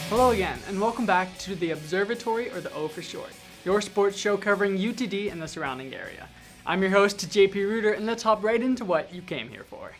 Hello again, and welcome back to the Observatory, or the O for short, your sports show covering UTD and the surrounding area. I'm your host, JP Reuter, and let's hop right into what you came here for.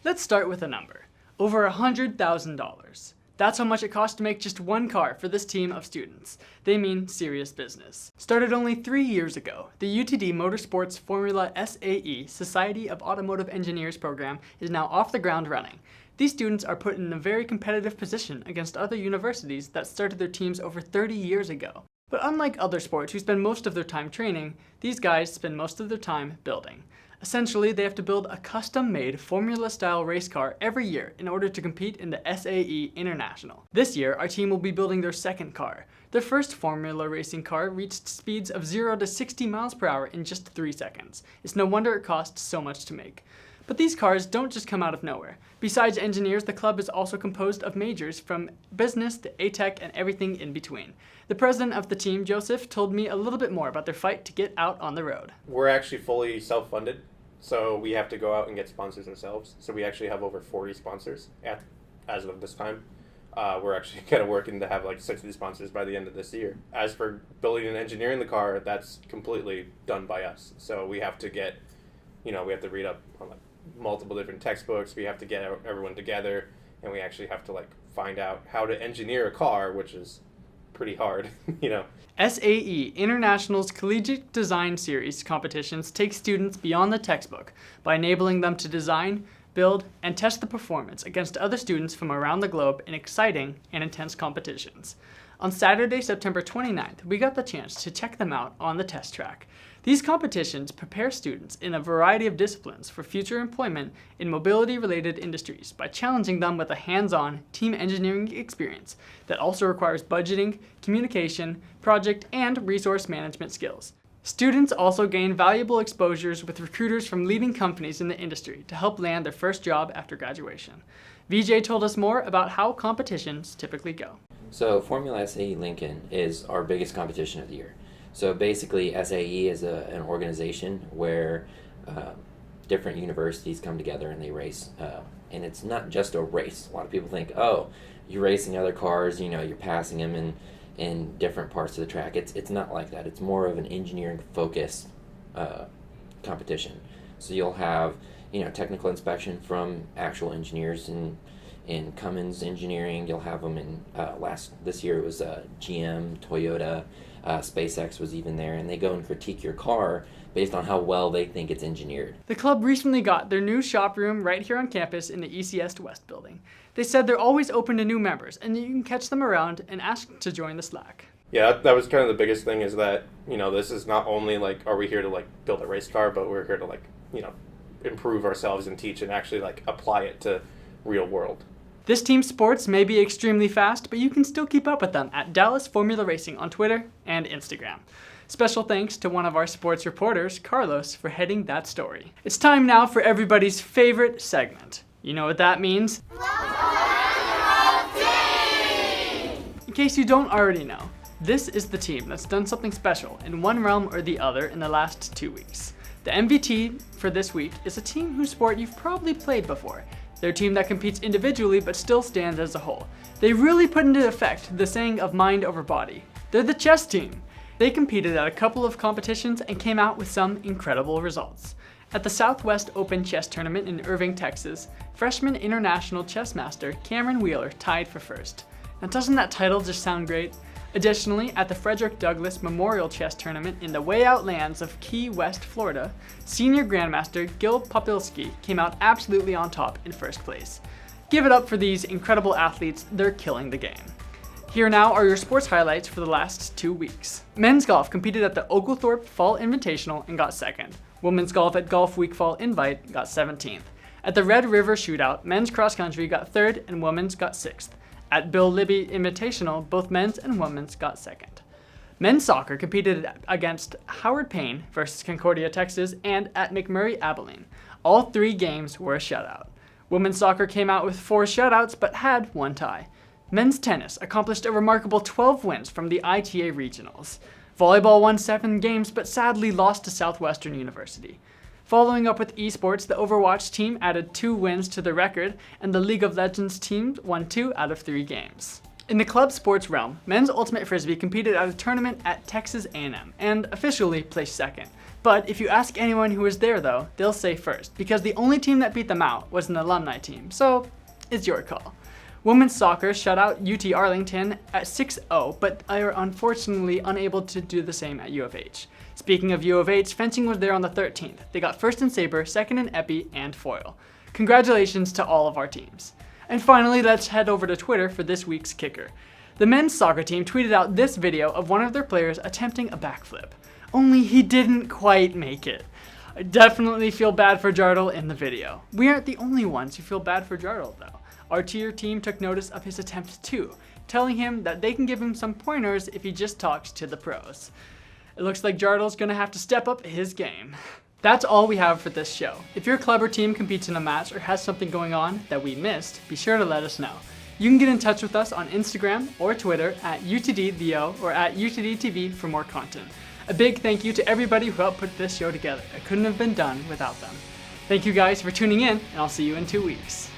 Let's start with a number. Over $100,000. That's how much it costs to make just one car for this team of students. They mean serious business. Started only 3 years ago, the UTD Motorsports Formula SAE Society of Automotive Engineers program is now off the ground running. These students are put in a very competitive position against other universities that started their teams over 30 years ago. But unlike other sports who spend most of their time training, these guys spend most of their time building. Essentially, they have to build a custom-made Formula-style race car every year in order to compete in the SAE International. This year, our team will be building their second car. Their first Formula racing car reached speeds of 0 to 60 miles per hour in just 3 seconds. It's no wonder it costs so much to make. But these cars don't just come out of nowhere. Besides engineers, the club is also composed of majors from business to ATech and everything in between. The president of the team, Joseph, told me a little bit more about their fight to get out on the road. We're actually fully self-funded, so we have to go out and get sponsors ourselves. So we actually have over 40 sponsors as of this time. We're actually kind of working to have like 60 sponsors by the end of this year. As for building and engineering the car, that's completely done by us. So we have to get, we have to read up on like multiple different textbooks. We have to get everyone together, and we actually have to like find out how to engineer a car, which is pretty hard, SAE International's Collegiate Design Series competitions take students beyond the textbook by enabling them to design, build, and test the performance against other students from around the globe in exciting and intense competitions. On Saturday, September 29th, we got the chance to check them out on the test track. These competitions prepare students in a variety of disciplines for future employment in mobility-related industries by challenging them with a hands-on team engineering experience that also requires budgeting, communication, project, and resource management skills. Students also gain valuable exposures with recruiters from leading companies in the industry to help land their first job after graduation. VJ told us more about how competitions typically go. So Formula SAE Lincoln is our biggest competition of the year. So basically SAE is an organization where different universities come together and they race. And it's not just a race. A lot of people think, oh, you're racing other cars, you're passing them in different parts of the track. It's not like that. It's more of an engineering focused competition. So you'll have technical inspection from actual engineers in Cummins Engineering. You'll have them in this year it was GM, Toyota, SpaceX was even there, and they go and critique your car based on how well they think it's engineered. The club recently got their new shop room right here on campus in the ECS West building. They said they're always open to new members, and you can catch them around and ask to join the Slack. Yeah, that was kind of the biggest thing, is that, this is not only like, are we here to like build a race car, but we're here to like, improve ourselves and teach and actually like apply it to real world. This team's sports may be extremely fast, but you can still keep up with them at Dallas Formula Racing on Twitter and Instagram. Special thanks to one of our sports reporters, Carlos, for heading that story. It's time now for everybody's favorite segment. You know what that means? In case you don't already know, this is the team that's done something special in one realm or the other in the last 2 weeks. The MVT for this week is a team whose sport you've probably played before. They're a team that competes individually but still stands as a whole. They really put into effect the saying of mind over body. They're the chess team. They competed at a couple of competitions and came out with some incredible results. At the Southwest Open Chess Tournament in Irving, Texas, freshman international chess master Cameron Wheeler tied for first. Now doesn't that title just sound great? Additionally, at the Frederick Douglass Memorial Chess Tournament in the way out lands of Key West, Florida, senior grandmaster Gil Popilski came out absolutely on top in first place. Give it up for these incredible athletes, they're killing the game. Here now are your sports highlights for the last 2 weeks. Men's golf competed at the Oglethorpe Fall Invitational and got second. Women's golf at Golf Week Fall Invite got 17th. At the Red River Shootout, men's cross country got third and women's got 6th. At Bill Libby Invitational, both men's and women's got second. Men's soccer competed against Howard Payne versus Concordia, Texas, and at McMurray Abilene. All 3 games were a shutout. Women's soccer came out with 4 shutouts but had 1 tie. Men's tennis accomplished a remarkable 12 wins from the ITA regionals. Volleyball won 7 games but sadly lost to Southwestern University. Following up with esports, the Overwatch team added 2 wins to the record, and the League of Legends team won 2 out of 3 games. In the club sports realm, men's ultimate frisbee competed at a tournament at Texas A&M and officially placed second. But if you ask anyone who was there though, they'll say first, because the only team that beat them out was an alumni team, so it's your call. Women's soccer shut out UT Arlington at 6-0, but are unfortunately unable to do the same at U of H. Speaking of U of H, fencing was there on the 13th. They got first in saber, second in épée, and foil. Congratulations to all of our teams. And finally, let's head over to Twitter for this week's kicker. The men's soccer team tweeted out this video of one of their players attempting a backflip. Only he didn't quite make it. I definitely feel bad for Jardel in the video. We aren't the only ones who feel bad for Jardel though. Our tier team took notice of his attempt too, telling him that they can give him some pointers if he just talks to the pros. It looks like Jardel's gonna have to step up his game. That's all we have for this show. If your club or team competes in a match or has something going on that we missed, be sure to let us know. You can get in touch with us on Instagram or Twitter at UTDVO or at UTD TV for more content. A big thank you to everybody who helped put this show together. It couldn't have been done without them. Thank you guys for tuning in, and I'll see you in 2 weeks.